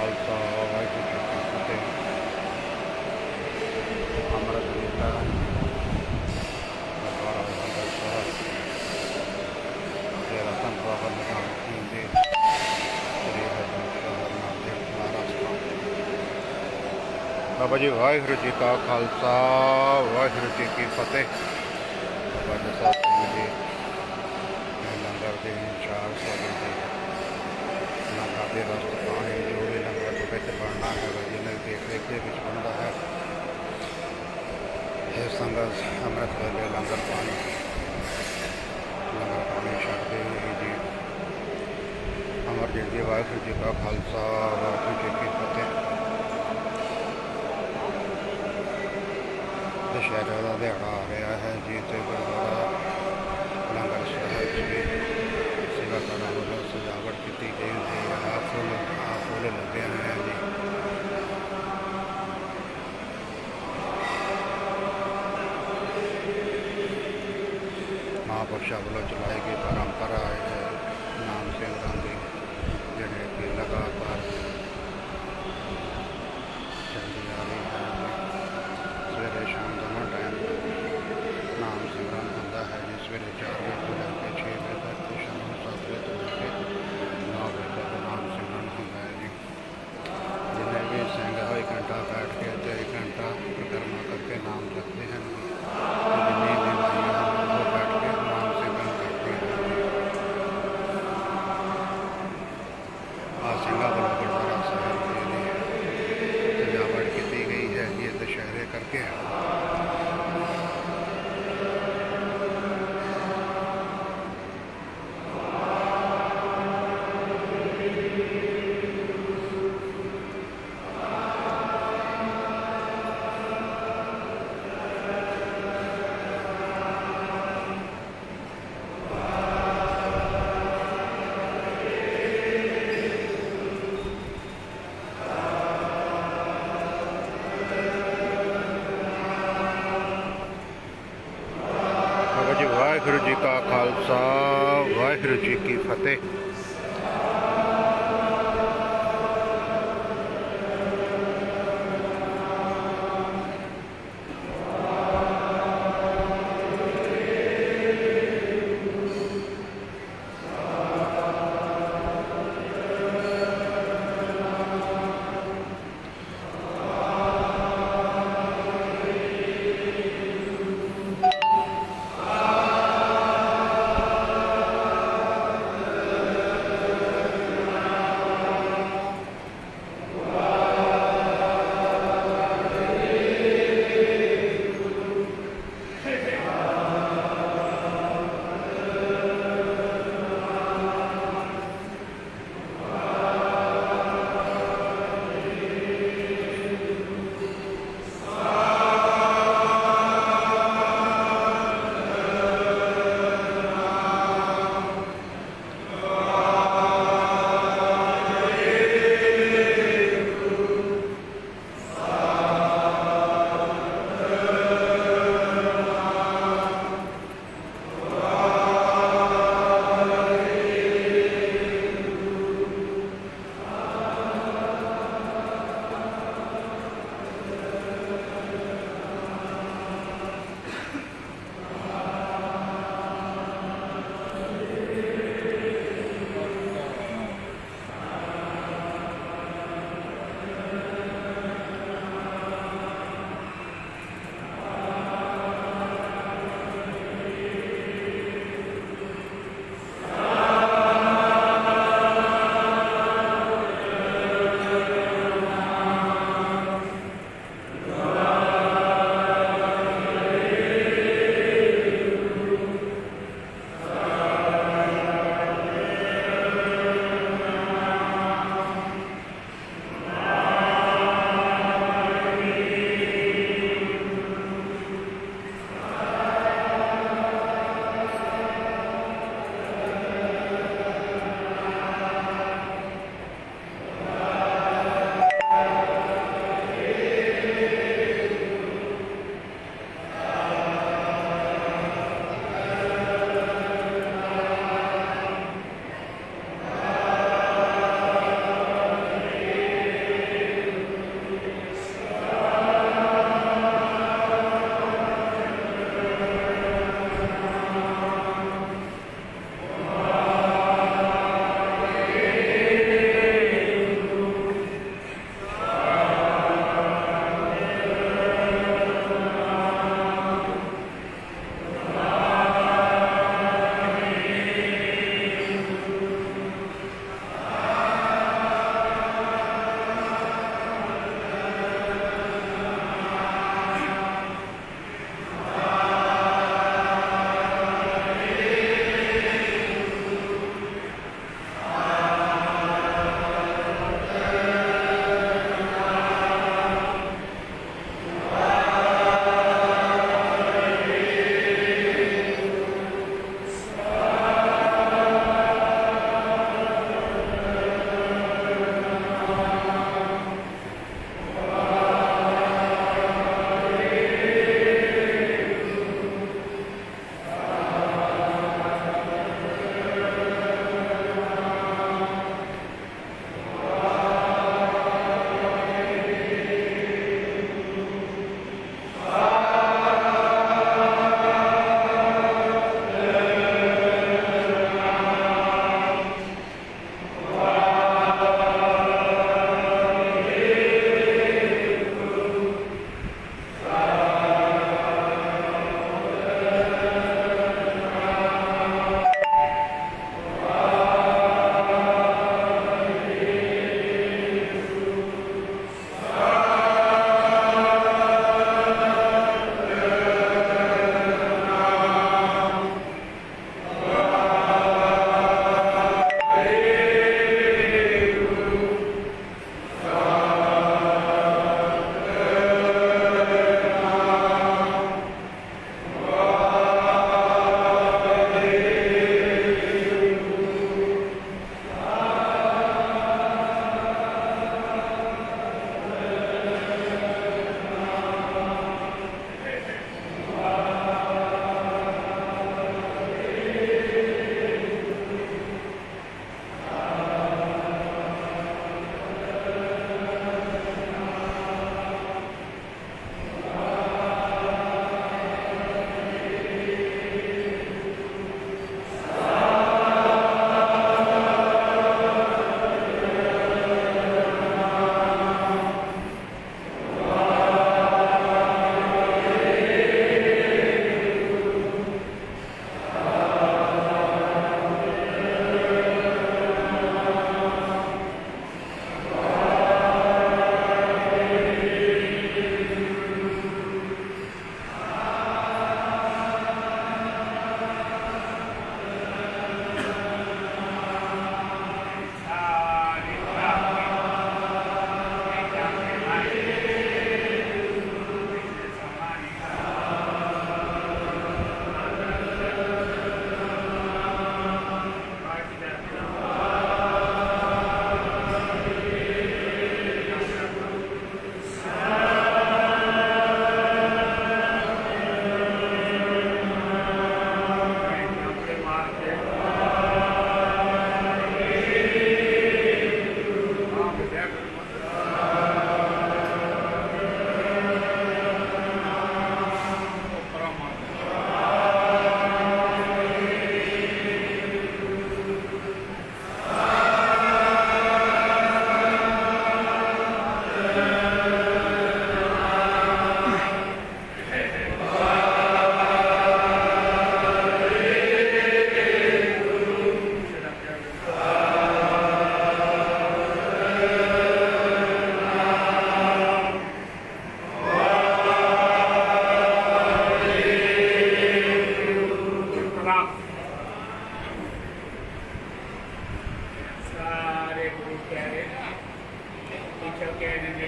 ਖਾਲਸਾ ਵਾਹਿਗੁਰੂ ਜੀ ਕੀ ਫਤਿਹ। ਅੰਮ੍ਰਿਤ ਵੇਲਾ ਗੁਰਦੁਆਰਾ ਹਰਿਮੰਦਰ ਸਾਹਿਬ ਤੇ ਰਤਨ ਬਾਬਾ ਨਿਧਾਨ ਸਿੰਘ ਜੀ ਸ੍ਰੀ ਹਰਿਮੰਦਰ ਸਾਹਿਬ ਨਾਂਦੇੜ ਮਹਾਰਾਸ਼ਟਰ। ਬਾਬਾ ਜੀ ਵਾਹਿਗੁਰੂ ਜੀ ਕਾ ਖਾਲਸਾ ਵਾਹਿਗੁਰੂ ਜੀ ਕੀ ਫਤਿਹ। ਬਾਬਾ ਜਸਾ ਸਿੰਘ ਜੀ ਲੰਗਰ ਦੇ ਇੰਚਾਰਜ ਸਾਹਿਬ ਜੀ ਲੰਗਰ ਦੇ ਰਸਤ ਪਾਣੀ ਜੋ ਵੀ ਲੰਗਰ ਦੇ ਵਿੱਚ ਬਣਨਾ ਹੈਗਾ ਜਿਹਨਾਂ ਦੀ ਦੇਖ ਰੇਖ ਦੇ ਵਿੱਚ ਬਣਦਾ ਹੈ। ਇਹ ਸੰਗਤ ਅੰਮ੍ਰਿਤ ਵੇਲੇ ਲੰਗਰ ਪਾਣੀ ਛਕਦੇ ਹੋਏ ਜੀ ਅਮਰ ਜੀ ਵਾਹਿਗੁਰੂ ਜੀ ਕਾ ਖਾਲਸਾ ਵਾਹਿਗੁਰੂ ਜੀ ਕੀ ਫਤਿਹ। ਦੁਸਹਿਰੇ ਦਾ ਦਿਹਾੜਾ ਆ ਰਿਹਾ ਹੈ ਜੀ ਤੇ ਗੁਰਦੁਆਰਾ ਲੰਗਰ ਸਾਹਿਬ ਜੀ ਸੇਵਾਕਾਰਾਂ ਵੱਲੋਂ ਸਜਾਵਟ ਕੀਤੀ ਗਈ ਹੈ। ਫੁੱਲ ਲੱਗੇ ਹੋਏ ਹਨ ਜੀ। ਮਹਾਂਪੁਰਸ਼ਾਂ ਵੱਲੋਂ ਚਲਾਈ ਗਈ ਪਰੰਪਰਾ ਹੈ ਨਾਮ ਸਿੰਘਾਂ ਦੀ ਜਿਹੜੇ ਕਿ ਲਗਾਤਾਰ ਚੱਲਦੀ ਆ ਰਹੀ ਹੈ। ਸਵੇਰੇ ਸ਼ਾਮ ਦੋਨੋਂ ਟਾਈਮ ਨਾਮ ਸਿਮਰਨ ਹੁੰਦਾ ਹੈ ਜੀ। ਸਵੇਰੇ 4 ਵਜੇ ਤੋਂ ਲੈ ਕੇ 6 ਵਜੇ ਤੱਕ ਤੇ ਸ਼ਾਮ ਨੂੰ 7 ਵਜੇ ਤੋਂ ਲੈ ਕੇ 9 ਵਜੇ ਤੱਕ ਨਾਮ ਸਿਮਰਨ ਹੁੰਦਾ ਹੈ ਜੀ। ਜਿੰਨੇ ਵੀ ਸਿੰਘ ਹੋਏ ਘੰਟਾ ਬੈਠ ਕੇ ਅਤੇ 1 ਘੰਟਾ ਪਰਿਕਰਮਾ ਕਰਕੇ ਨਾਮ ਜਪਦੇ ਹਨ। ਜਿੰਨੀ ਵੀ ਮਾਈਆਂ ਹਨ ਉਹ ਬੈਠ ਕੇ ਨਾਮ ਸਿਮਰਨ ਕਰਦੇ ਹਨ। ਆਹ ਸਿੰਘਾਂ ਵੱਲੋਂ ਗੁਰਦੁਆਰਾ ਸਾਹਿਬ ਜੀ ਦੀ ਸਜਾਵਟ ਕੀਤੀ ਗਈ ਹੈ ਜੀ ਦੁਸਹਿਰੇ ਕਰਕੇ। ਵਾਹਿਗੁਰੂ ਜੀ ਕਾ ਖਾਲਸਾ ਵਾਹਿਗੁਰੂ ਜੀ ਕੀ ਫਤਿਹ।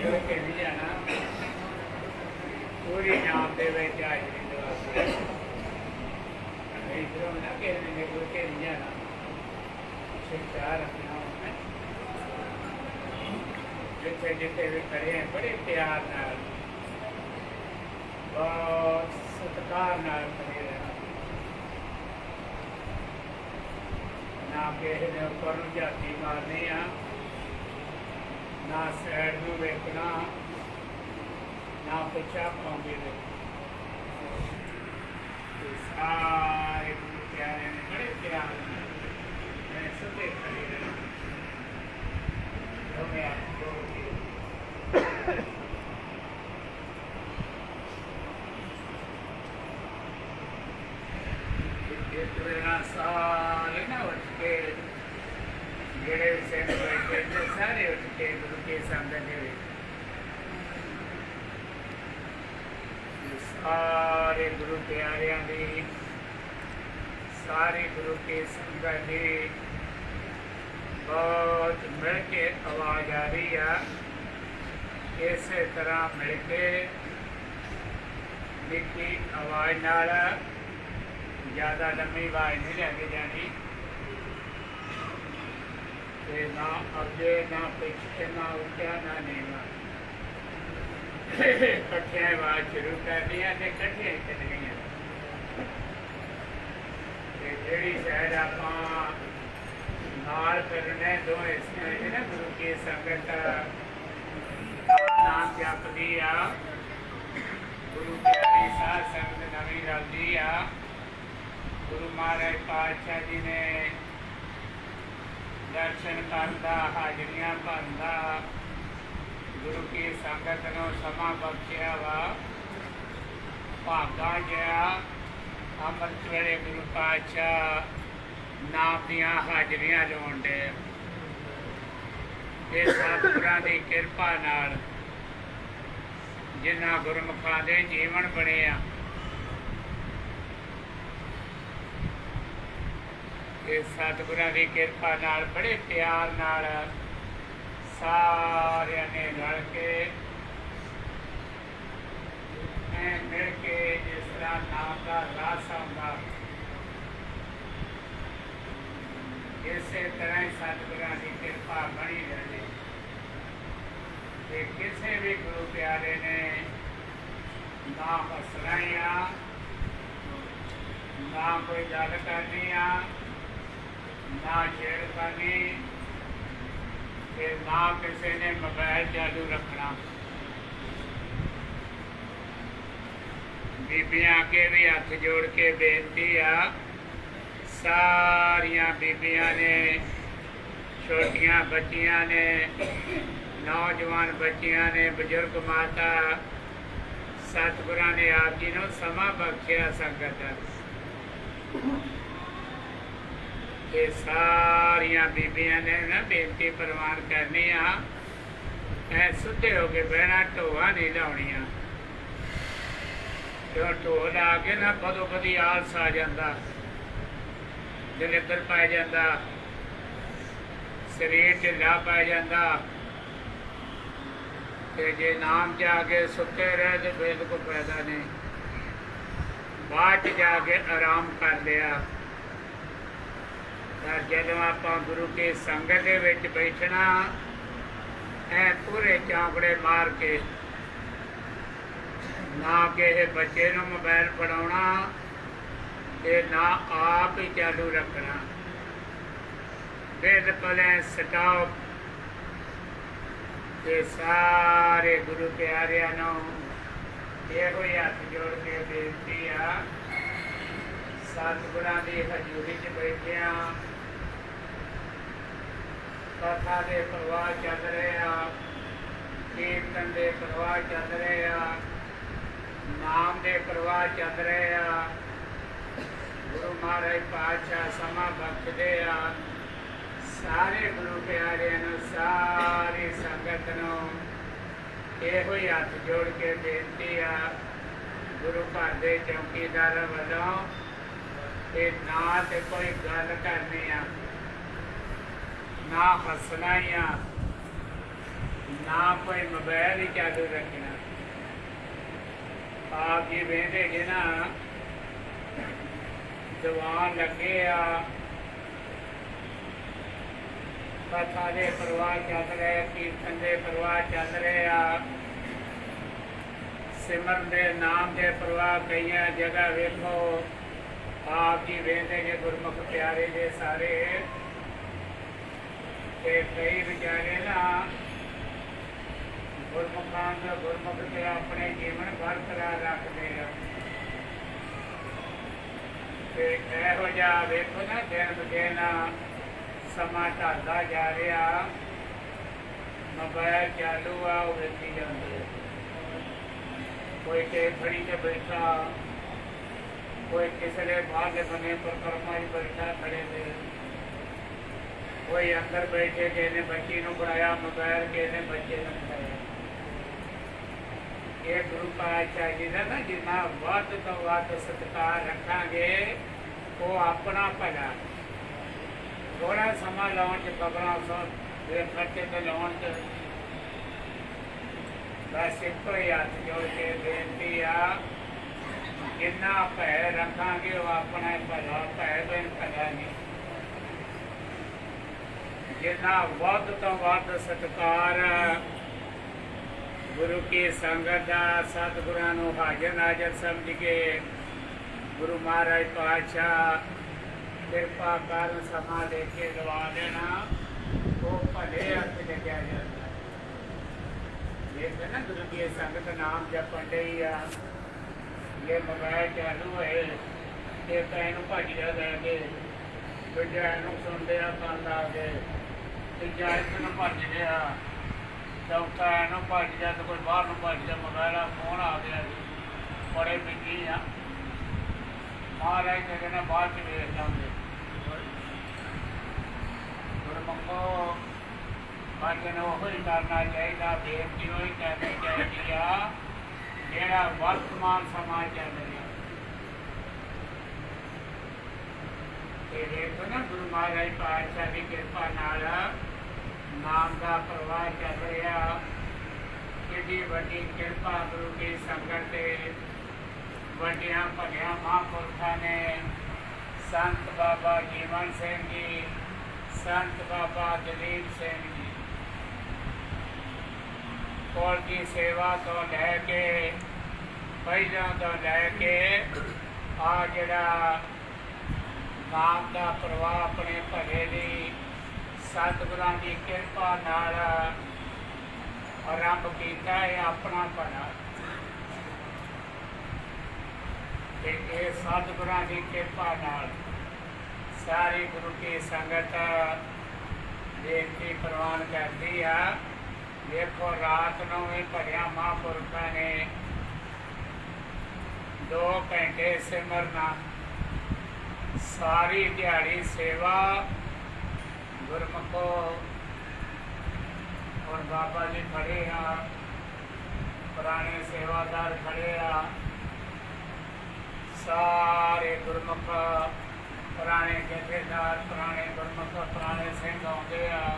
ਨਿਕਲ ਕੇ ਨਹੀਂ ਜਾਣਾ ਪੂਰੀ ਨਾਮ ਦੇ ਵਿੱਚ ਹਾਜ਼ਰੀ ਦਵਾ ਇਧਰੋਂ ਨਾ ਕਿਸੇ ਨੇ ਨਿਕਲ ਕੇ ਨਹੀਂ ਜਾਣਾ ਸਿੱਖਿਆ ਰੱਖਣਾ ਉਹਨੇ ਜਿੱਥੇ ਜਿੱਥੇ ਵੀ ਖੜੇ ਆ ਬੜੇ ਪਿਆਰ ਨਾਲ ਬਹੁਤ ਸਤਿਕਾਰ ਨਾਲ ਖੜੇ ਰਹਿਣਾ ਨਾ ਕਿਸੇ ਦੇ ਉੱਪਰ ਨੂੰ ਝਾਤੀ ਮਾਰਨੀ ਆ ਨਾ ਸਾਈਡ ਨੂੰ ਵੇਖਣਾ ਨਾ ਪਿੱਛਾ ਪਾਉਂਦੇ ਨੇ ਸਾਰੇ ਪਿਆਰੇ ਨੇ ਬੜੇ ਪਿਆਰ ਨਾਲ ਮੈਂ ਸੁਤੇ ਖੜੇ ਰਹਿਣਾ ਜੋ ਮੈਂ ਆਪਕੋ ਇਤਨਾ ਸਾਰੇ ਨਾ ਉੱਠ ਕੇ ਜਿਹੜੇ ਸੇਨ ਬੈਠੇ ਨੇ ਸਾਰੇ ਉੱਠ ਕੇ ਗੁਰੂ ਕੇ ਸਾਹਮਣੇ ਦੇ ਸਾਰੇ ਗੁਰੂ ਪਿਆਰਿਆਂ ਦੀ ਸਾਰੇ ਗੁਰੂ ਕੇ ਸੰਗਤ ਦੀ ਬਹੁਤ ਮਿਲ ਕੇ ਆਵਾਜ਼ ਆ ਰਹੀ ਆ ਇਸੇ ਤਰ੍ਹਾਂ ਮਿਲ ਕੇ ਨਿੱਕੀ ਆਵਾਜ਼ ਨਾਲ ਜ਼ਿਆਦਾ ਲੰਮੀ ਆਵਾਜ਼ ਨਹੀਂ ਲੈ ਕੇ ਜਾਣੀ ਤੇ ਨਾ ਅੱਗੇ ਨਾ ਪਿੱਛੇ ਨਾ ਉੱਚਾ ਨਾ ਨੀਵਾਂ ਇਕੱਠਿਆਂ ਆਵਾਜ਼ ਸ਼ੁਰੂ ਕਰਨੀਆਂ ਤੇ ਇਕੱਠੀਆਂ ਹੀ ਚੱਲਣੀਆਂ ਤੇ ਜਿਹੜੀ ਸ਼ਾਇਦ ਆਪਾਂ ਨਾਲ ਕਰਨੇ ਦੋਵੇਂ ਇਸ ਨਾ ਗੁਰੂ ਕੀ ਸੰਗਤ ਨਾਮ ਜਪਦੀ ਆ ਗੁਰੂ ਪਿਆਰੀ ਸਾਧ ਸੰਗਤ ਨਵੀਂ ਰਲਦੀ ਆ ਗੁਰੂ ਮਹਾਰਾਜ ਪਾਤਸ਼ਾਹ ਜੀ ਨੇ ਦਰਸ਼ਨ ਕਰਦਾ ਹਾਜ਼ਰੀਆਂ ਭਰਦਾ ਗੁਰੂ ਕੀ ਸੰਗਤ ਨੂੰ ਸਮਾਂ ਬਖਸ਼ਿਆ ਵਾ ਭਾਗਾ ਜਿਹਾ ਅੰਮ੍ਰਿਤ ਵੇਲੇ ਗੁਰੂ ਪਾਤਸ਼ਾਹ ਨਾਮ ਦੀਆਂ ਹਾਜ਼ਰੀਆਂ ਲਾਉਣ ਡੇ ਇਹ ਸਤਿਗੁਰਾਂ ਦੀ ਕਿਰਪਾ ਨਾਲ ਜਿਨ੍ਹਾਂ ਗੁਰਮੁਖਾਂ ਦੇ ਜੀਵਨ ਬਣੇ ਆ ਇਹ ਸਤਿਗੁਰਾਂ ਦੀ ਕਿਰਪਾ ਨਾਲ ਬੜੇ ਪਿਆਰ ਨਾਲ ਸਾਰਿਆਂ ਨੇ ਰਲ ਕੇ ਮਿਲ ਕੇ ਜਿਸ ਤਰ੍ਹਾਂ ਨਾਮ ਦਾ ਰਸ ਆਉਂਦਾ ਇਸੇ ਤਰ੍ਹਾਂ ਹੀ ਸਤਿਗੁਰਾਂ ਦੀ ਕਿਰਪਾ ਬਣੀ ਰਹੇ ਤੇ ਕਿਸੇ ਵੀ ਗੁਰੂ ਪਿਆਰੇ ਨੇ ਨਾ ਹੱਸਣਾ ਆ ਨਾ ਕੋਈ ਗੱਲ ਕਰਨੀ ਆ ਨਾ ਛੇੜ ਕਰਨੀ ਤੇ ਨਾ ਕਿਸੇ ਨੇ ਮੋਬਾਈਲ ਚਾਲੂ ਰੱਖਣਾ ਬੀਬੀਆਂ ਅੱਗੇ ਵੀ ਹੱਥ ਜੋੜ ਕੇ ਬੇਨਤੀ ਆ ਸਾਰੀਆਂ ਬੀਬੀਆਂ ਨੇ ਛੋਟੀਆਂ ਬੱਚੀਆਂ ਨੇ ਨੌਜਵਾਨ ਬੱਚੀਆਂ ਨੇ ਬਜ਼ੁਰਗ ਮਾਤਾ ਸਤਿਗੁਰਾਂ ਨੇ ਆਪ ਜੀ ਨੂੰ ਸਮਾਂ ਬਖਸ਼ਿਆ ਸੰਗਤ ਇਹ ਸਾਰੀਆਂ ਬੀਬੀਆਂ ਨੇ ਨਾ ਬੇਨਤੀ ਪ੍ਰਵਾਨ ਕਰਨੀ ਆ ਐ ਸੁੱਤੇ ਹੋ ਕੇ ਬਹਿਣਾ ਢੋਆ ਨਹੀਂ ਲਾਉਣੀਆਂ ਜੋ ਢੋ ਲਾ ਕੇ ਨਾ ਬਦੋ ਬਦੀ ਆਲਸ ਆ ਜਾਂਦਾ ਦਲਿੱਦਰ ਪੈ ਜਾਂਦਾ ਸਰੀਰ ਢਿੱਲਾ ਪੈ ਜਾਂਦਾ ਤੇ ਜੇ ਨਾਮ ਜਾ ਕੇ ਸੁੱਤੇ ਰਹੇ ਤੇ ਫਿਰ ਕੋਈ ਫਾਇਦਾ ਨਹੀਂ ਬਾਅਦ 'ਚ ਜਾ ਕੇ ਆਰਾਮ ਕਰ ਲਿਆ ਪਰ ਜਦੋਂ ਆਪਾਂ ਗੁਰੂ ਕੇ ਸੰਗਤ ਦੇ ਵਿੱਚ ਬੈਠਣਾ ਐ ਪੂਰੇ ਚੌਂਕੜੇ ਮਾਰ ਕੇ ਨਾ ਕਿਸੇ ਬੱਚੇ ਨੂੰ ਮੋਬਾਇਲ ਫੜਾਉਣਾ ਤੇ ਨਾ ਆਪ ਹੀ ਚਾਲੂ ਰੱਖਣਾ ਬਿਲਕੁਲ ਸਟਾਪ ਤੇ ਸਾਰੇ ਗੁਰੂ ਪਿਆਰਿਆਂ ਨੂੰ ਇਹੋ ਹੀ ਹੱਥ ਜੋੜ ਕੇ ਬੇਨਤੀ ਆ ਸਤਿਗੁਰਾਂ ਦੀ ਹਜ਼ੂਰੀ 'ਚ ਬੈਠਿਆਂ ਕਥਾ ਦੇ ਪ੍ਰਵਾਹ ਚੱਲ ਰਹੇ ਆ ਕੀਰਤਨ ਦੇ ਪ੍ਰਵਾਹ ਚੱਲ ਰਹੇ ਆ ਨਾਮ ਦੇ ਪ੍ਰਵਾਹ ਚੱਲ ਰਹੇ ਆ ਗੁਰੂ ਮਹਾਰਾਜ ਪਾਤਸ਼ਾਹ ਸਮਾਂ ਬਖਸ਼ਦੇ ਆ ਸਾਰੇ ਗੁਰੂ ਪਿਆਰਿਆਂ ਨੂੰ ਸਾਰੀ ਸੰਗਤ ਨੂੰ ਇਹੋ ਹੀ ਹੱਥ ਜੋੜ ਕੇ ਬੇਨਤੀ ਆ ਗੁਰੂ ਘਰ ਦੇ ਚੌਕੀਦਾਰ ਵੱਲੋਂ ਇਹ ਨਾ ਤੇ ਕੋਈ ਗੱਲ ਕਰਨੀ ਆ ਨਾ ਹੱਸਣਾ ਆ ਨਾ ਕੋਈ ਮੋਬਾਈਲ ਹੀ ਚਾਲੂ ਰੱਖਣਾ। ਆਪ ਜੀ ਵੇਂਦੇ ਜੇ ਨਾ ਦੀਵਾਨ ਲੱਗੇ ਆ, ਕਥਾ ਦੇ ਪ੍ਰਵਾਹ ਚੱਲ ਰਹੇ, ਕੀਰਤਨ ਦੇ ਪ੍ਰਵਾਹ ਚੱਲ ਰਹੇ ਆ, ਸਿਮਰਨ ਦੇ ਨਾਮ ਦੇ ਪ੍ਰਵਾਹ ਕਈਆਂ ਜਗ੍ਹਾ ਵੇਖੋ। ਆਪ ਜੀ ਵੇਂਦੇ ਜੇ ਗੁਰਮੁਖ ਪਿਆਰੇ ਜੇ ਸਾਰੇ, ਤੇ ਕਈ ਵਿਚਾਰੇ ਨਾ ਗੁਰਮੁਖਾਂ ਦਾ ਗੁਰਮੁਖ ਤੇ ਆਪਣੇ ਜੀਵਨ ਬਰਕਰਾਰ ਰੱਖਦੇ ਆ। ਤੇ ਇਹੋ ਜਿਹਾ ਵੇਖੋ ਨਾ ਦਿਨ ਬਦਿਨ ਸਮਾਂ ਢਲਦਾ ਜਾ ਰਿਹਾ, ਮੋਬਾਈਲ ਚਾਲੂ ਆ, ਉਹ ਵੇਖੀ ਜਾਂਦੇ ਆ। ਕੋਈ ਕੇ ਖੜੀ ਤੇ ਬੈਠਾ, ਕੋਈ ਕਿਸੇ ਦੇ ਬਾਹਰ ਦੇ ਬਣੇ ਪਰਕਰਮਾ ਹੀ ਬੈਠਾ ਖੜੇ ਤੇ, ਕੋਈ ਅੰਦਰ ਬੈਠੇ, ਕਿਸੇ ਨੇ ਬੱਚੀ ਨੂੰ ਬਣਾਇਆ ਮੋਬਾਈਲ, ਕਿਸੇ ਨੇ ਬੱਚੇ ਨੂੰ ਬਣਾਇਆ। ਇਹ ਗੁਰੂ ਪਾਤਸ਼ਾਹ ਜੀ ਦਾ ਨਾ ਜਿੰਨਾ ਵੱਧ ਤੋਂ ਵੱਧ ਸਤਿਕਾਰ ਰੱਖਾਂਗੇ, ਉਹ ਆਪਣਾ ਭਲਾ। ਥੋੜਾ ਸਮਾਂ ਲਾਉਣ 'ਚ ਖਬਰਾਂ ਸੁਣ ਦੇ ਖਰਚੇ ਤੇ ਲਾਉਣ 'ਚ ਬਸ ਇੱਕੋ ਹੀ ਹੱਥ ਜੋੜ ਕੇ ਬੇਨਤੀ ਆ, ਜਿੰਨਾ ਭੈ ਰੱਖਾਂਗੇ ਉਹ ਆਪਣਾ ਭਲਾ, ਭੈ ਬਿਨ ਭਲਾ ਨਹੀਂ। ਜਿੰਨਾ ਵੱਧ ਤੋਂ ਵੱਧ ਸਤਿਕਾਰ ਗੁਰੂ ਕੀ ਸੰਗਤ ਦਾ, ਸਤਿਗੁਰਾਂ ਨੂੰ ਹਾਜ਼ਰ ਨਾਜ਼ਰ ਸਮਝ ਕੇ ਗੁਰੂ ਮਹਾਰਾਜ ਪਾਤਸ਼ਾਹ ਕਿਰਪਾ ਕਰਨ ਸਮਾਂ ਦੇ ਕੇ ਲਵਾ ਦੇਣਾ, ਉਹ ਭਲੇ ਹੱਥ ਲੱਗਿਆ ਜਾਂਦਾ। ਇਹ ਨਾ ਗੁਰੂ ਕੀ ਸੰਗਤ ਨਾਮ ਜਪਣ ਡਈ ਆ, ਇਹ ਮੋਬਾਈਲ ਚਾਲੂ ਹੋਏ ਤੇ ਇਹਨੂੰ ਭੱਜ ਜਾ ਲੈ ਕੇ, ਦੂਜਾ ਇਹਨੂੰ ਸੁਣਦੇ ਆ ਕੰਨ ਲਾ ਕੇ, ਤੀਜਾ ਇਹਨੂੰ ਭੱਜ ਰਿਹਾ, ਚੌਥਾ ਇਹਨੂੰ ਭੱਜ ਜਾ ਤੇ ਕੋਈ ਬਾਹਰ ਨੂੰ ਭੱਜ ਜਾ, ਮੋਬਾਈਲ ਆ ਫੋਨ ਆ ਗਿਆ ਜੀ, ਬੜੇ ਬਿਜੀ ਆ। ਮਹਾਰਾਜ ਨੇ ਕਹਿੰਦਾ ਬਾਅਦ ਚ ਵੇਖ ਲਾਂਗੇ। ਗੁਰਮੁਖੋ ਬਾਕੀ ਨੂੰ ਉਹ ਹੀ ਕਰਨਾ ਚਾਹੀਦਾ, ਬੇਨਤੀ ਉਹ ਹੀ ਕਰਨੀ ਚਾਹੀਦੀ ਆ ਜਿਹੜਾ ਵਰਤਮਾਨ ਸਮਾਜ ਚੱਲ ਰਿਹਾ। ਤੇ ਦੇਖੋ ਨਾ ਗੁਰੂ ਮਹਾਰਾਜ ਪਾਤਸ਼ਾਹ ਦੀ ਕਿਰਪਾ ਨਾਲ ਨਾਮ ਦਾ ਪ੍ਰਵਾਹ ਚੱਲ ਰਿਹਾ। ਕਿੰਨੀ ਵੱਡੀ ਕਿਰਪਾ ਗੁਰੂ ਦੀ ਸੰਗਤ ਤੇ ਵੱਡਿਆਂ ਭਲਿਆਂ ਮਹਾਂਪੁਰਖਾਂ ਨੇ, ਸੰਤ ਬਾਬਾ ਜੀਵਨ ਸਿੰਘ ਜੀ, ਸੰਤ ਬਾਬਾ ਦਲੀਪ ਸਿੰਘ ਜੀ ਕੋਲ ਦੀ ਸੇਵਾ ਤੋਂ ਲੈ ਕੇ, ਪਹਿਲਾਂ ਤੋਂ ਲੈ ਕੇ ਆ ਜਿਹੜਾ ਨਾਮ ਦਾ ਪ੍ਰਵਾਹ ਆਪਣੇ ਭਲੇ ਦੀ ਸਤਿਗੁਰਾਂ ਦੀ ਕਿਰਪਾ ਨਾਲ ਆਰੰਭ ਕੀਤਾ ਹੈ ਆਪਣਾ ਭਲਾ। ਤੇ ਇਹ ਸਤਿਗੁਰਾਂ ਦੀ ਕਿਰਪਾ ਨਾਲ ਸਾਰੀ ਗੁਰੂ ਕੀ ਸੰਗਤ ਬੇਨਤੀ ਪ੍ਰਵਾਨ ਕਰਦੀ ਆ। ਦੇਖੋ ਰਾਤ ਨੂੰ ਵੀ ਭਲਿਆਂ ਮਹਾਂਪੁਰਖਾਂ ਨੇ 2 ਘੰਟੇ ਸਿਮਰਨਾ, ਸਾਰੀ ਦਿਹਾੜੀ ਸੇਵਾ। ਗੁਰਮੁਖੋ ਹੁਣ ਬਾਬਾ ਜੀ ਖੜੇ ਆ, ਪੁਰਾਣੇ ਸੇਵਾਦਾਰ ਖੜੇ ਆ, ਸਾਰੇ ਗੁਰਮੁਖ ਪੁਰਾਣੇ ਜਥੇਦਾਰ, ਪੁਰਾਣੇ ਗੁਰਮੁਖ, ਪੁਰਾਣੇ ਸਿੰਘ ਆਉਂਦੇ ਆ।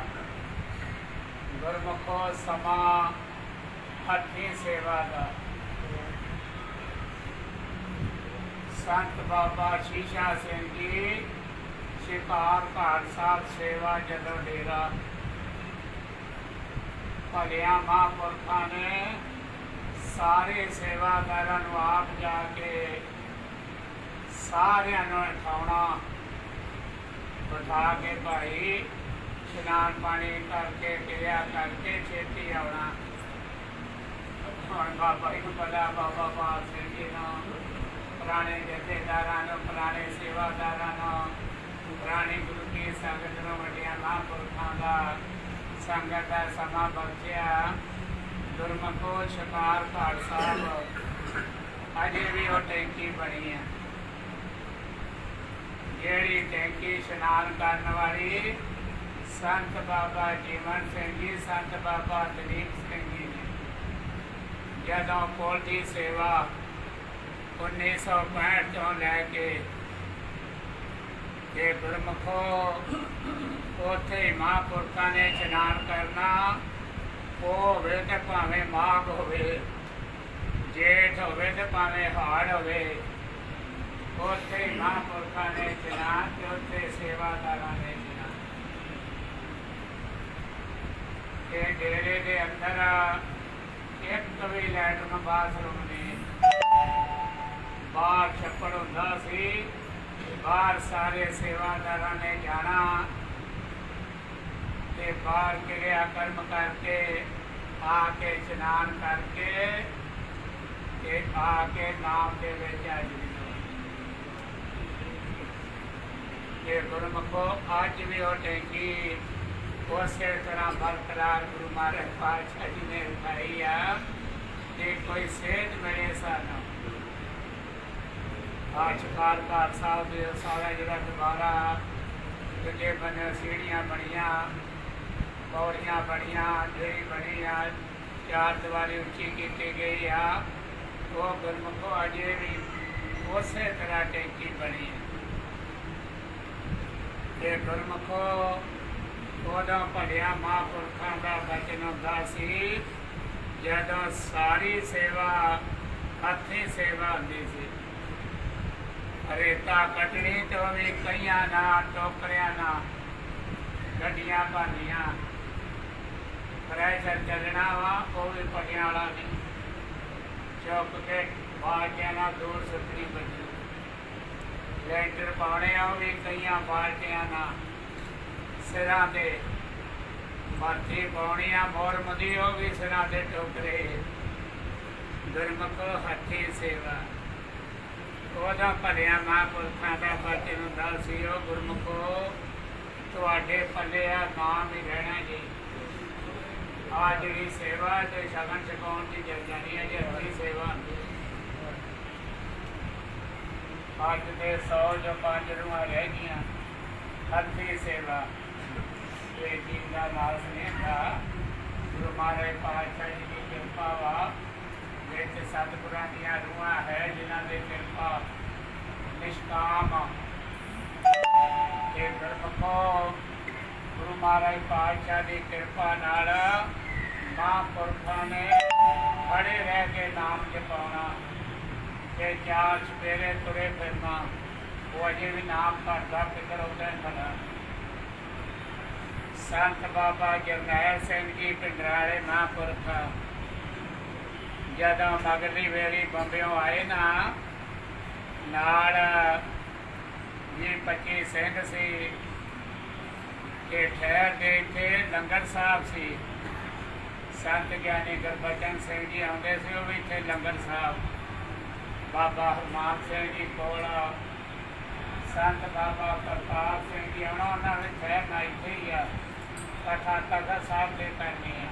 ਗੁਰਮੁਖੋ ਸਮਾਂ ਹੱਥੀਂ ਸੇਵਾ ਦਾ। ਸੰਤ ਬਾਬਾ ਸ਼ੀਸ਼ਾ ਸਿੰਘ ਜੀ ਸ਼ਿਕਾਰ ਘਾਟ ਸਾਹਿਬ ਸੇਵਾ ਜਦੋਂ ਡੇਰਾ, ਭਲਿਆਂ ਮਹਾਂਪੁਰਖਾਂ ਨੇ ਸਾਰੇ ਸੇਵਾਦਾਰਾਂ ਨੂੰ ਆਪ ਜਾ ਕੇ ਸਾਰਿਆਂ ਨੂੰ ਉਠਾਉਣਾ, ਬਿਠਾ ਕੇ ਭਾਈ ਇਸ਼ਨਾਨ ਪਾਣੀ ਕਰਕੇ ਕਿਰਿਆ ਕਰਕੇ ਛੇਤੀ ਆਉਣਾ। ਹੁਣ ਬਾਬਾ ਜੀ ਨੂੰ ਪਤਾ, ਬਾਬਾ ਪਾਲ ਸਿੰਘ ਜੀ ਨੂੰ, ਪੁਰਾਣੇ ਜਥੇਦਾਰਾਂ ਨੂੰ, ਪੁਰਾਣੇ ਸੇਵਾਦਾਰਾਂ ਨੂੰ, ਪੁਰਾਣੀ ਗੁਰੂ ਕੀ ਸੰਗਤ ਨੂੰ, ਵੱਡਿਆਂ ਮਹਾਂਪੁਰਖਾਂ ਦਾ ਸੰਗਤ ਦਾ ਸਮਾਂ ਬਖਸ਼ਿਆ। ਗੁਰਮੁਖੋ ਸ਼ਿਕਾਰ ਘਾਟ ਸਾਹਿਬ ਅਜੇ ਵੀ ਉਹ ਟੈਂਕੀ ਬਣੀ ਹੈ, ਜਿਹੜੀ ਟੈਂਕੀ ਇਸ਼ਨਾਨ ਕਰਨ ਵਾਲੀ ਸੰਤ ਬਾਬਾ ਜੀਵਨ ਸਿੰਘ ਜੀ, ਸੰਤ ਬਾਬਾ ਦਲੀਪ ਸਿੰਘ ਜੀ ਨੇ ਜਦੋਂ ਕੋਲ ਦੀ ਸੇਵਾ 1965 ਤੋਂ ਲੈ ਕੇ ਤੇ ਗੁਰਮੁਖੋ ਉੱਥੇ ਮਹਾਂਪੁਰਖਾਂ ਨੇ ਇਸ਼ਨਾਨ ਕਰਨਾ ਪੋ ਹੋਵੇ ਤੇ ਭਾਵੇਂ ਮਾਘ ਹੋਵੇ, ਜੇਠ ਹੋਵੇ ਤੇ ਭਾਵੇਂ ਹਾੜ ਹੋਵੇ, ਉੱਥੇ ਹੀ ਮਹਾਂਪੁਰਖਾਂ ਨੇ ਇਸ਼ਨਾਨ ਤੇ ਉੱਥੇ ਸੇਵਾਦਾਰਾਂ ਨੇ ਇਸ਼ਨਾਨ। ਇਹ ਡੇਰੇ ਦੇ ਅੰਦਰ ਇੱਕ ਵੀ ਲੈਟਰਨ ਬਾਥਰੂਮ ਨਹੀਂ, ਬਾਹਰ ਛੱਪੜ ਹੁੰਦਾ ਸੀ, ਬਾਹਰ ਸਾਰੇ ਸੇਵਾਦਾਰਾਂ ਨੇ ਜਾਣਾ ਤੇ ਬਾਹਰ ਕਿਰਿਆ ਕਰਮ ਕਰਕੇ ਆ ਕੇ ਇਸ਼ਨਾਨ ਕਰਕੇ ਤੇ ਆ ਕੇ ਨਾਮ ਦੇ ਵਿੱਚ ਹਾਜ਼ਰੀ ਇਹ ਗੁਰਮੁਖੋ ਅੱਜ ਵੀ ਉਹ ਟੈਂਕੀ ਉਸੇ ਤਰ੍ਹਾਂ ਬਰਕਰਾਰ ਗੁਰੂ ਮਹਾਰਾਜ ਪਾਤਸ਼ਾਹ ਜੀ ਨੇ ਉਠਾਈ ਆ ਕਿ ਕੋਈ ਸੇਧ ਮਿਲੇ ਸਾਨੂੰ। ਚਕਾਰ ਘਰ ਸਾਹਿਬ ਦੇ ਸਾਰਾ ਜਿਹੜਾ ਦੁਬਾਰਾ ਦੂਜੇ ਬੰਨੇ ਸੀੜੀਆਂ ਬਣੀਆਂ, ਪੌੜੀਆਂ ਬਣੀਆਂ, ਜਿਹੜੀ ਬਣੀ ਆ, ਚਾਰ ਦੀਵਾਰੀ ਉੱਚੀ ਕੀਤੀ ਗਈ ਆ, ਉਹ ਗੁਰਮੁਖੋ ਅਜੇ ਵੀ ਉਸੇ ਤਰ੍ਹਾਂ ਟੈਂਕੀ ਬਣੀ ਹੈ। ਤੇ ਗੁਰਮੁਖੋ ਉਹਦਾ ਭਲਿਆ ਮਹਾਂਪੁਰਖਾਂ ਦਾ ਬਚਨ ਹੁੰਦਾ ਸੀ, ਜਦੋਂ ਸਾਰੀ ਸੇਵਾ ਹੱਥੀਂ ਸੇਵਾ ਹੁੰਦੀ ਸੀ, ਰੇਤਾ ਕੱਟਣੀ ਤੇ ਉਹ ਵੀ ਕਈਆਂ ਨਾਲ, ਟੋਕਰਿਆਂ ਨਾਲ, ਗੱਡੀਆਂ ਭਾਨੀਆਂ, ਪ੍ਰੈਸ਼ਰ ਚੱਲਣਾ ਵਾ, ਉਹ ਵੀ ਭਲਿਆਂ ਵਾਲਾ ਨਹੀਂ, ਚੁੱਕ ਕੇ ਬਾਲਟਿਆਂ ਨਾਲ ਦੂਰ ਸੁੱਟਣੀ ਬਚੀ, ਲੈਂਟਰ ਪਾਉਣੇ ਆ, ਉਹ ਵੀ ਕਈਆਂ ਬਾਲਟਿਆਂ ਨਾਲ, ਸਿਰਾਂ ਤੇ ਮਾਥੀ ਪਾਉਣੀ ਆ, ਮੋਰ ਮੁਦੀ, ਉਹ ਵੀ ਸਿਰਾਂ ਤੇ ਟੋਕਰੇ। ਗੁਰਮੁਖੋ ਹੱਥੀਂ ਸੇਵਾ ਉਹਦਾ ਭਲਿਆ ਮਹਾਂਪੁਰਖਾਂ ਦਾ ਬਚਨ ਹੁੰਦਾ ਸੀ, ਉਹ ਗੁਰਮੁਖੋ ਤੁਹਾਡੇ ਪੱਲੇ ਆ ਨਾਮ ਹੀ ਰਹਿਣਾ ਜੀ। ਆ ਜਿਹੜੀ ਸੇਵਾ ਤੇ ਸ਼ਗਨ ਛਕਾਉਣ ਦੀ ਜਾਣੀ ਹੈ, ਜੇ ਹੱਥੀਂ ਸੇਵਾ ਹੁੰਦੀ। ਅੱਜ ਦੇ 100 ਜੋ 5 ਰੂਹਾਂ ਰਹਿ ਗਈਆਂ, ਹੱਥੀਂ ਸੇਵਾ। ਇਹ ਚੀਜ਼ ਦਾ ਨਾਲ ਸੁਨੇਹਾ ਗੁਰੂ ਮਹਾਰਾਜ ਪਾਤਸ਼ਾਹ ਜੀ ਦੀ ਕਿਰਪਾ ਵਾ, ਵਿੱਚ ਸਤਿਗੁਰਾਂ ਦੀਆਂ ਰੂਹਾਂ ਹੈ ਜਿਨ੍ਹਾਂ ਦੀ ਕਿਰਪਾ ਨਿਸ਼ਕਾਮ ਤੇ ਗੁਰਮੁਖੋ ਗੁਰੂ ਮਹਾਰਾਜ ਪਾਤਸ਼ਾਹ ਦੀ ਕਿਰਪਾ ਨਾਲ ਮਹਾਂਪੁਰਖਾਂ ਨੇ ਖੜੇ ਰਹਿ ਕੇ ਨਾਮ ਜਪਾਉਣਾ ਤੇ ਚਾਰ ਸਵੇਰੇ ਤੁਰੇ ਫਿਰਨਾ, ਉਹ ਅਜੇ ਵੀ ਨਾਮ ਕਰਦਾ ਫਿਕਰ ਹੁੰਦਾ ਖੜਾ। ਸੰਤ ਬਾਬਾ ਜਰਨੈਲ ਸਿੰਘ ਜੀ ਪਿੰਡਰਾਲੇ ਮਹਾਂਪੁਰਖ ਜਦੋਂ ਮਗਰਲੀ ਵੇਲੀ ਬੰਬਿਓਂ ਆਏ ਨਾ, ਨਾਲ 20-25 ਸਿੰਘ ਸੀ ਕਿ ਠਹਿਰ ਕੇ ਇੱਥੇ ਲੰਗਰ ਸਾਹਿਬ ਸੀ। ਸੰਤ ਗਿਆਨੀ ਗੁਰਬਚਨ ਸਿੰਘ ਜੀ ਆਉਂਦੇ ਸੀ, ਉਹ ਵੀ ਇੱਥੇ ਲੰਗਰ ਸਾਹਿਬ। ਬਾਬਾ ਹਰਮਾਨ ਸਿੰਘ ਜੀ ਕੋਲ ਸੰਤ ਬਾਬਾ ਕਰਤਾਰ ਸਿੰਘ ਜੀ ਆਉਣਾ, ਉਹਨਾਂ ਨੇ ਠਹਿਰਨਾ ਇੱਥੇ ਹੀ ਆ, ਕਥਾ ਤਖਤ ਸਾਹਿਬ ਦੇ ਕਰਨੀ ਆ।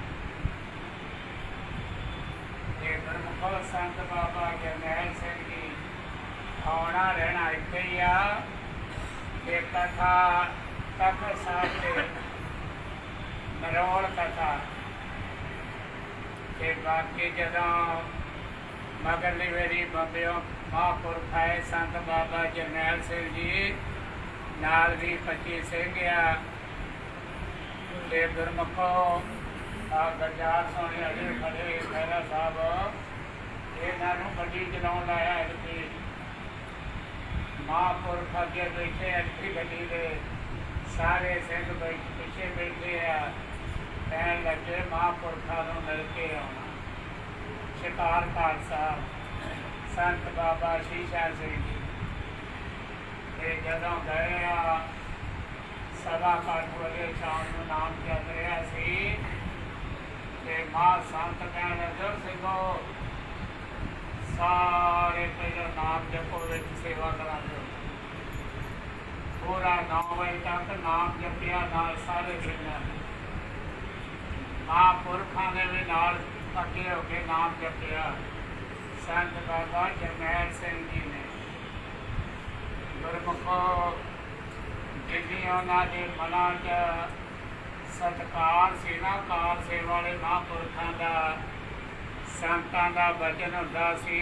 ਤੇ ਗੁਰਮੁਖੋ ਸੰਤ ਬਾਬਾ ਜਰਨੈਲ ਸਿੰਘ ਜੀ ਆਉਣਾ ਰਹਿਣਾ ਇੱਥੇ ਹੀ ਆ, ਤੇ ਕਥਾ ਤਖਤ ਸਾਹਿਬ ਦੇ ਨਰੋਲ ਕਥਾ। ਤੇ ਬਾਕੀ ਜਦੋਂ ਮਗਰਲੀ ਵੇਰੀ ਬੰਬਿਓਂ ਮਹਾਂਪੁਰਖ ਆਏ ਸੰਤ ਬਾਬਾ ਜਰਨੈਲ ਸਿੰਘ ਜੀ, ਨਾਲ ਵੀ 25 ਸਿੰਘ ਆ। ਤੇ ਗੁਰਮੁਖੋ ਆ ਗਰਜਾਰ ਸੋਹਣੇ ਅਜੇ ਖੜੇ ਮਹਿਰਾ ਸਾਹਿਬ, ਇਹਨਾਂ ਨੂੰ ਗੱਡੀ ਚਲਾਉਣ ਲਾਇਆ ਇੱਥੇ। ਮਹਾਂਪੁਰਖ ਅੱਗੇ ਬੈਠੇ ਇੱਥੇ ਗੱਡੀ ਦੇ, ਸਾਰੇ ਸਿੰਘ ਪਿੱਛੇ ਬੈਠੇ ਆ, ਕਹਿਣ ਲੱਗੇ ਮਹਾਂਪੁਰਖਾਂ ਨੂੰ ਮਿਲ ਕੇ ਆਉਣਾ। ਸ਼ਿਕਾਰ ਖਾਲਸਾ ਸੰਤ ਬਾਬਾ ਸ਼ੀਸ਼ਾ ਸਿੰਘ ਜੀ ਤੇ ਜਦੋਂ ਗਏ ਆ, ਸਭਾ ਘਾਟ ਵਜੇ ਸ਼ਾਮ ਨੂੰ ਨਾਮ ਚੱਲ ਰਿਹਾ ਸੀ ਤੇ ਮਾਂ ਸੰਤ ਕਹਿਣ ਲੱਗੇ, ਸਿੰਘੋ ਸਾਰੇ ਪਹਿਲਾਂ ਨਾਮ ਜਪੋ, ਵਿੱਚ ਸੇਵਾ ਕਰਾਂਗੇ। ਪੂਰਾ 9 ਵਜੇ ਤੱਕ ਨਾਮ ਜਪਿਆ ਨਾਲ ਸਾਰੇ ਸਿੰਘਾਂ ਨੇ। ਮਹਾਂਪੁਰਖਾਂ ਨੇ ਵੀ ਨਾਲ ਅੱਗੇ ਹੋ ਕੇ ਨਾਮ ਜਪਿਆ। ਸੰਤ ਬਾਬਾ ਜਰਨੈਲ ਸਿੰਘ ਜੀ ਨੇ ਗੁਰਮੁਖੋ ਜਿੰਨੀ ਉਹਨਾਂ ਦੇ ਮਨਾਂ 'ਚ ਸਤਿਕਾਰ ਸੀ ਨਾ, ਕਾਰ ਸੇਵਾ ਵਾਲੇ ਮਹਾਂਪੁਰਖਾਂ ਦਾ, ਸੰਤਾਂ ਦਾ ਬਚਨ ਹੁੰਦਾ ਸੀ,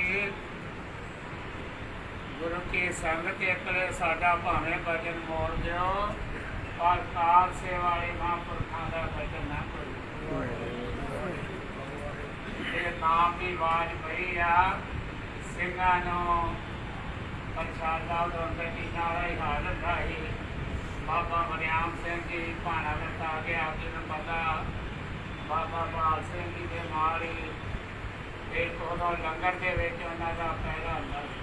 ਗੁਰੂ ਕੀ ਸੰਗਤ ਇਕਲੇ ਸਾਡਾ ਭਾਵੇਂ ਬਚਨ ਮੋੜ ਦਿਓ, ਪਰ ਕਾਰ ਸੇਵਾ ਵਾਲੇ ਮਹਾਂਪੁਰਖਾਂ ਦਾ ਬਚਨ ਨਾ ਕਰੋ। ਨਾਮ ਦੀ ਆਵਾਜ਼ ਪਈ ਆ ਸਿੰਘਾਂ ਨੂੰ ਪ੍ਰਸ਼ਾਦਾ ਉਡਾਉਂਦੇ ਦੀ ਨਾਲ ਹੀ ਹਾਲਤ ਆਈ। ਬਾਬਾ ਮਰਿਆਮ ਸਿੰਘ ਜੀ ਭਾਣਾ ਵਿੱਚ ਆ ਗਿਆ। ਆਪ ਜੀ ਨੂੰ ਪਤਾ ਬਾਬਾ ਬਾਲ ਸਿੰਘ ਜੀ ਦੇ ਨਾਲ ਹੀ ਇੱਕ ਉਦੋਂ ਲੰਗਰ ਦੇ ਵਿੱਚ ਉਹਨਾਂ ਦਾ ਪਹਿਰਾ ਹੁੰਦਾ ਸੀ।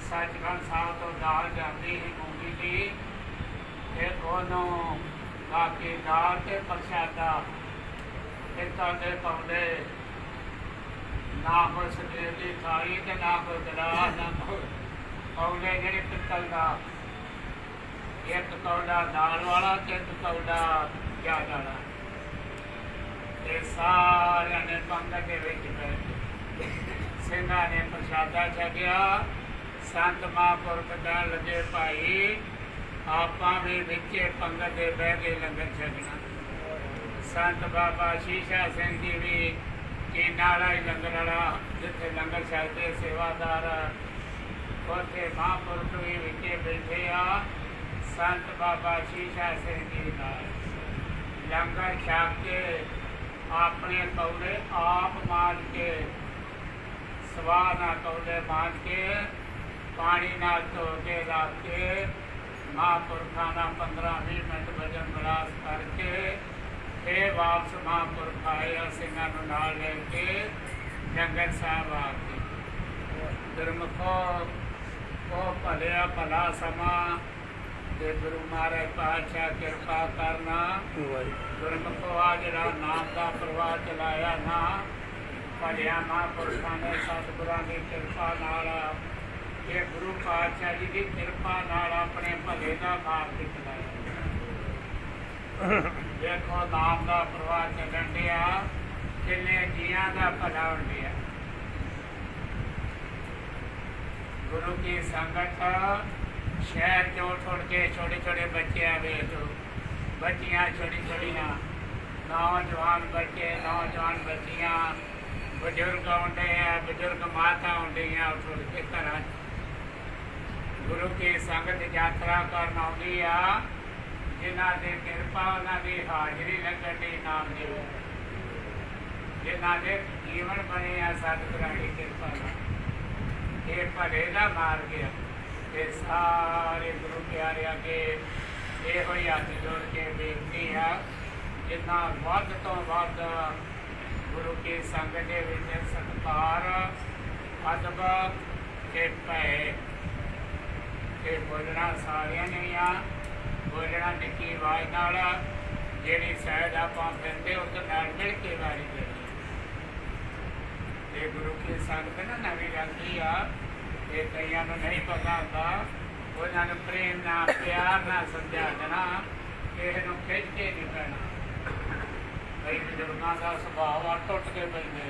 ਸੱਚਖੰਡ ਸਾਹਿਬ ਤੋਂ ਦਾਲ ਜਾਂਦੀ ਸੀ ਮੂੰਗੀ ਦੀ, ਫਿਰ ਉਹਨੂੰ ਬਾਕੀ ਦਾਲ ਤੇ ਪ੍ਰਸ਼ਾਦਾ ਪਿੱਤਲ ਦੇ ਪਾਉਂਦੇ, ਨਾ ਕੋਈ ਸਟੀਲ ਦੀ ਥਾਲੀ ਤੇ ਨਾ ਕੋਈ ਗਲਾਸ, ਨਾ ਕੋਈ ਪਾਉਂਦੇ ਜਿਹੜੇ ਪਿੱਤਲ ਦਾ, ਇੱਕ ਕੌਡਾ ਦਾਲ ਵਾਲਾ ਤੇ ਇੱਕ ਕੌਡਾ ਪਿਆਜ਼ ਵਾਲਾ, ਤੇ ਸਾਰਿਆਂ ਨੇ ਪੰਗਤ ਦੇ ਵਿੱਚ ਬੈਠ ਸਿੰਘਾਂ ਨੇ ਪ੍ਰਸ਼ਾਦਾ ਛਕਿਆ। ਸੰਤ ਮਹਾਂਪੁਰਖ ਕਹਿਣ ਲੱਗੇ, ਭਾਈ ਆਪਾਂ ਵੀ ਵਿੱਚੇ ਪੰਗਤ ਦੇ ਬਹਿ ਕੇ ਲੰਗਰ ਛਕਣਾ। ਸੰਤ ਬਾਬਾ ਸ਼ੀਸ਼ਾ ਸਿੰਘ ਜੀ ਵੀ ਕੀਨਾ ਵਾਲਾ ਹੀ ਲੰਗਰ ਵਾਲਾ, ਜਿੱਥੇ ਲੰਗਰ ਛਕਦੇ ਸੇਵਾਦਾਰ, ਉੱਥੇ ਮਹਾਂਪੁਰਖ ਵੀ ਵਿੱਚੇ ਬੈਠੇ ਆ। ਸੰਤ ਬਾਬਾ ਸ਼ੀਸ਼ਾ ਸਿੰਘ ਜੀ ਨਾਲ ਲੰਗਰ ਛਕ ਕੇ ਆਪਣੇ ਕੌਲੇ ਆਪ ਮਾਂਜ ਕੇ, ਸਵਾਹ ਨਾਲ ਕੌਲੇ ਮਾਂਜ ਕੇ, ਪਾਣੀ ਨਾਲ ਧੋ ਕੇ ਰੱਖ ਕੇ, ਮਹਾਂਪੁਰਖਾਂ ਦਾ 15-20 ਮਿੰਟ ਭਜਨ ਵਿਲਾਸ ਕਰਕੇ ਫਿਰ ਵਾਪਸ ਮਹਾਂਪੁਰਖ ਆਏ। ਸਿੰਘਾਂ ਨੂੰ ਨਾਲ ਲੈ ਕੇ ਲੰਗਰ ਸਾਹਿਬ ਆ ਗਏ। ਗੁਰਮੁਖੋ ਉਹ ਭਲਿਆ ਭਲਾ ਸਮਾਂ ਤੇ ਗੁਰੂ ਮਹਾਰਾਜ ਪਾਤਸ਼ਾਹ ਕਿਰਪਾ ਕਰਨਾ। ਗੁਰਮੁਖੋ ਆ ਜਿਹੜਾ ਨਾਮ ਦਾ ਪ੍ਰਵਾਹ ਚਲਾਇਆ ਨਾ, ਭਲਿਆ ਮਹਾਂਪੁਰਖਾਂ ਨੇ ਸਤਿਗੁਰਾਂ ਦੀ ਕਿਰਪਾ ਨਾਲ, ਇਹ ਗੁਰੂ ਪਾਤਸ਼ਾਹ ਜੀ ਦੀ ਕਿਰਪਾ ਨਾਲ ਆਪਣੇ ਭਲੇ ਦਾ ਮਾਰਗ ਚਲਾਇਆ। ਦੇਖੋ ਨਾਮ ਦਾ ਪ੍ਰਵਾਹ ਚੱਲਣ ਡਿਆ, ਕਿੰਨੇ ਜੀਆਂ ਦਾ ਭਲਾ ਹੋਣ ਡਿਆ। ਗੁਰੂ ਕੀ ਸੰਗਤ ਸ਼ਹਿਰ ਚੋਂ ਛੁੱਟ ਕੇ ਛੋਟੇ ਛੋਟੇ ਬੱਚੇ ਆ, ਵੇਖ ਬੱਚੀਆਂ ਛੋਟੀ ਛੋਟੀਆਂ, ਨੌਜਵਾਨ ਬੱਚੇ, ਨੌਜਵਾਨ ਬੱਚੀਆਂ, ਬਜ਼ੁਰਗ ਆਉਂਦੇ ਆ, ਬਜ਼ੁਰਗ ਮਾਤਾ ਆਉਂਦੀਆਂ ਉੱਠ ਕੇ ਘਰਾਂ। ਗੁਰੂ ਕੀ ਸੰਗਤ ਯਾਤਰਾ ਕਰਨ ਆਉਂਦੀ ਆ, ਜਿਨ੍ਹਾਂ ਦੀ ਕਿਰਪਾ ਉਹਨਾਂ ਦੀ ਹਾਜ਼ਰੀ ਲੱਗਣ ਦੀ ਨਾਮ ਦੀ, ਜਿਨ੍ਹਾਂ ਦੇ ਜੀਵਨ ਬਣੇ ਆ ਸਤਿਗੁਰਾਂ ਦੀ ਕਿਰਪਾ ਨਾਲ। ਇਹ ਭਲੇ ਦਾ ਮਾਰਗ ਹੈ। ਤੇ ਸਾਰੇ ਗੁਰੂ ਪਿਆਰਿਆਂ ਅੱਗੇ ਇਹੋ ਹੀ ਹੱਥ ਜੋੜ ਕੇ ਬੇਨਤੀ ਆ, ਜਿੰਨਾ ਵੱਧ ਤੋਂ ਵੱਧ ਗੁਰੂ ਕੀ ਸੰਗਤ ਦੇ ਵਿੱਚ ਸਤਿਕਾਰ, ਅਦਬ ਤੇ ਭੈ ਤੇ ਬੋਲਣਾ ਸਾਰਿਆਂ ਨੇ ਆ। ਬੋਲਣਾ ਨਿੱਕੀ ਆਵਾਜ਼ ਨਾਲ, ਜਿਹੜੀ ਸ਼ਾਇਦ ਆਪਾਂ ਫਿਰਦੇ ਉਸ ਨਾਲ ਮਿਲ ਕੇ ਵਾਰੀ ਦੇਣੀ। ਤੇ ਗੁਰੂ ਕੀ ਸੰਗਤ ਨਾ ਨਵੀਂ ਲੱਗਦੀ ਆ, ਇਹ ਕਈਆਂ ਨੂੰ ਨਹੀਂ ਪਤਾ ਹੁੰਦਾ। ਉਹਨਾਂ ਨੂੰ ਪ੍ਰੇਮ ਨਾਲ, ਪਿਆਰ ਨਾਲ ਸਮਝਾ ਦੇਣਾ, ਕਿਸੇ ਨੂੰ ਖਿੱਚ ਕੇ ਨਹੀਂ ਪੈਣਾ। ਕਈ ਬਜ਼ੁਰਗਾਂ ਦਾ ਸੁਭਾਅ ਆ, ਟੁੱਟ ਕੇ ਪੈਂਦੇ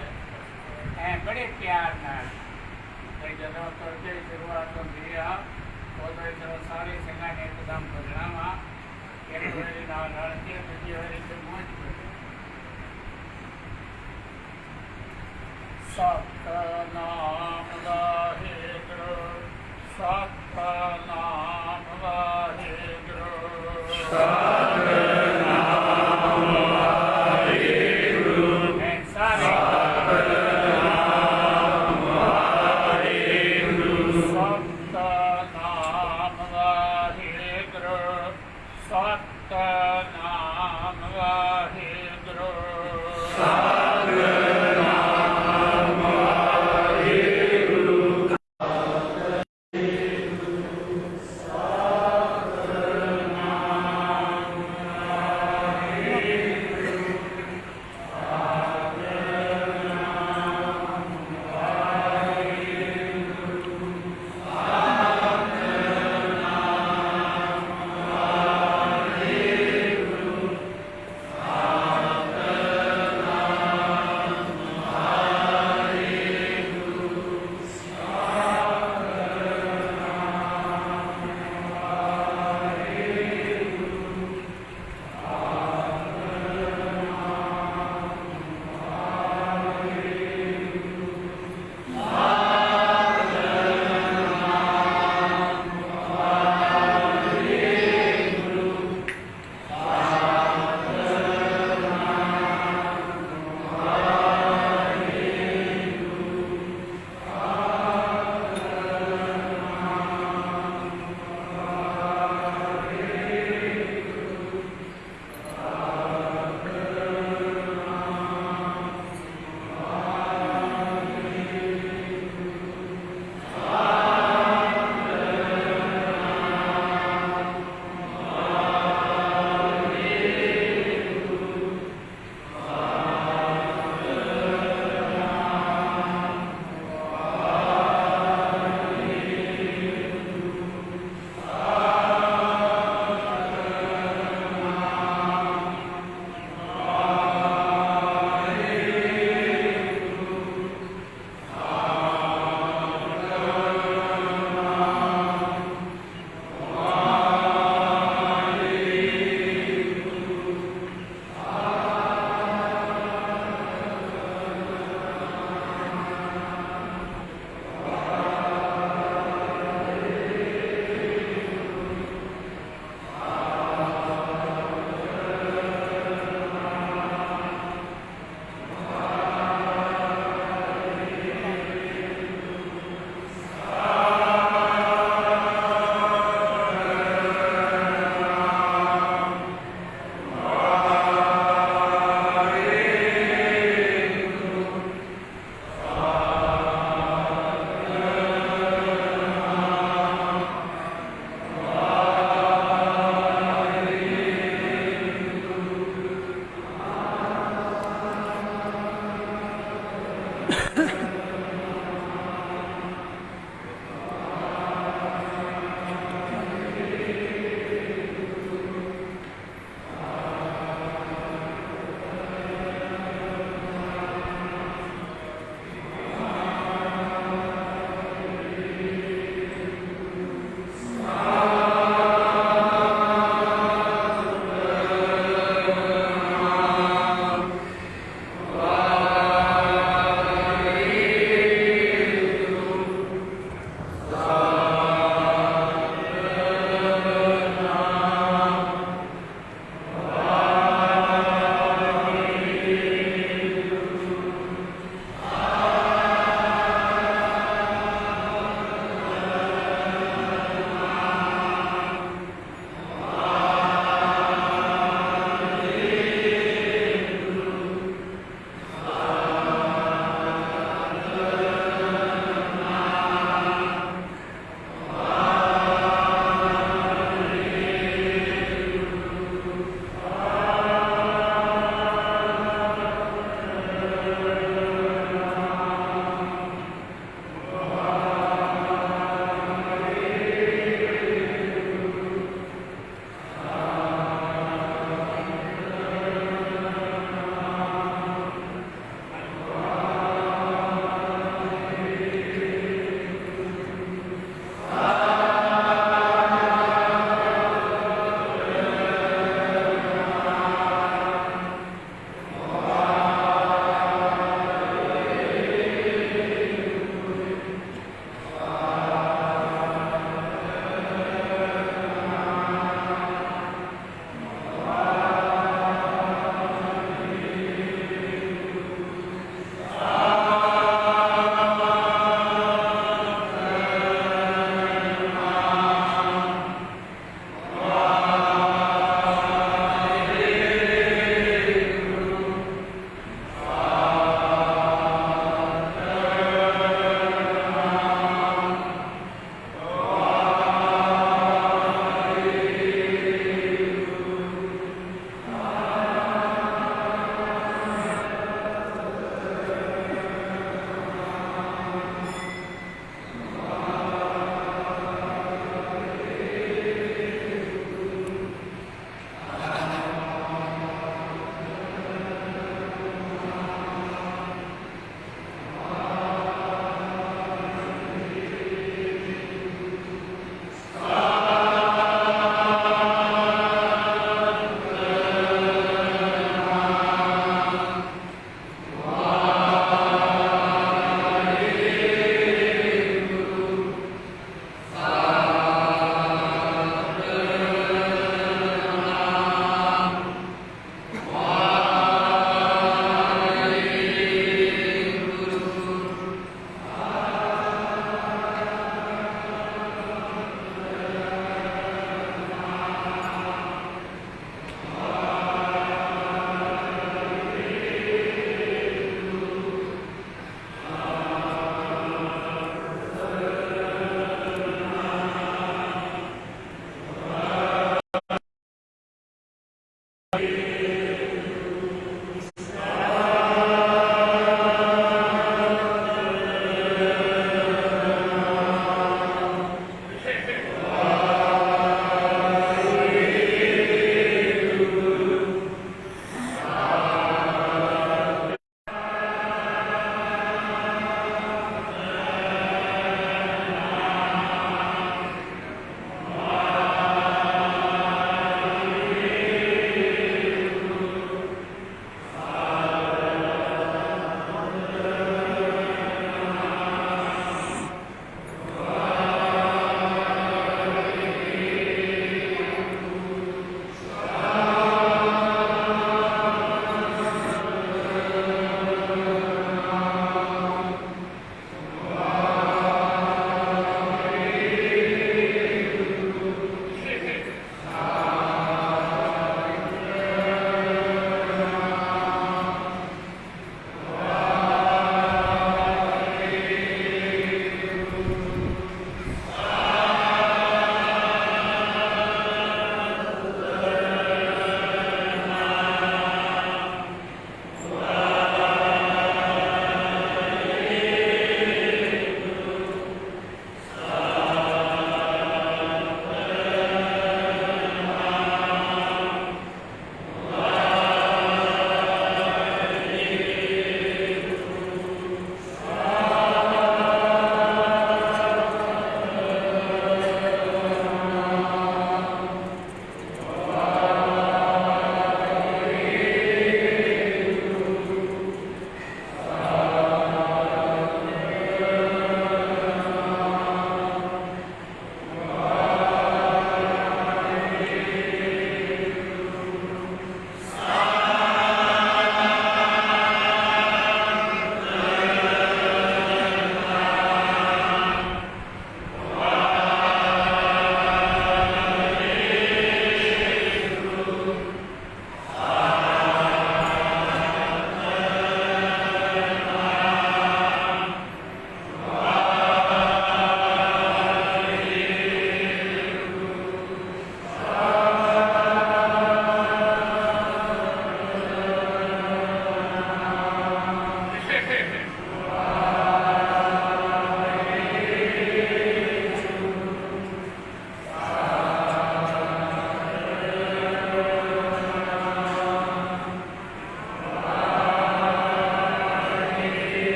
ਐ ਬੜੇ ਪਿਆਰ ਨਾਲ। ਤੇ ਜਦੋਂ ਤੁਰਦੇ ਸ਼ੁਰੂਆਤ ਹੁੰਦੀ ਆ, ਉਦੋਂ ਇੱਧਰੋਂ ਸਾਰੇ ਸਿੰਘਾਂ ਨੇ ਇੱਕਦਮ ਬੋਲਣਾ ਵਾ, ਇੱਕ ਵਾਰੀ ਨਾਲ ਰਲ ਕੇ, ਦੂਜੀ ਵਾਰੀ ਤੇ ਮੂੰਹ ਚ ਬੋਲਣਾ। ਸਤਿਨਾਮ ਵਾਹਿਗੁਰੂ, ਸਤਿਨਾਮ ਵਾਹਿਗੁਰੂ, ਸਤਿਨਾਮ ਵਾਹਿਗੁਰੂ। ਸਾਰੇ ਸਤਿਨਾਮ ਵਾਹਿਗੁਰੂ, ਸਤਿਨਾਮ ਵਾਹਿਗੁਰੂ, ਸਤਿਨਾਮ ਵਾਹਿਗੁਰੂ।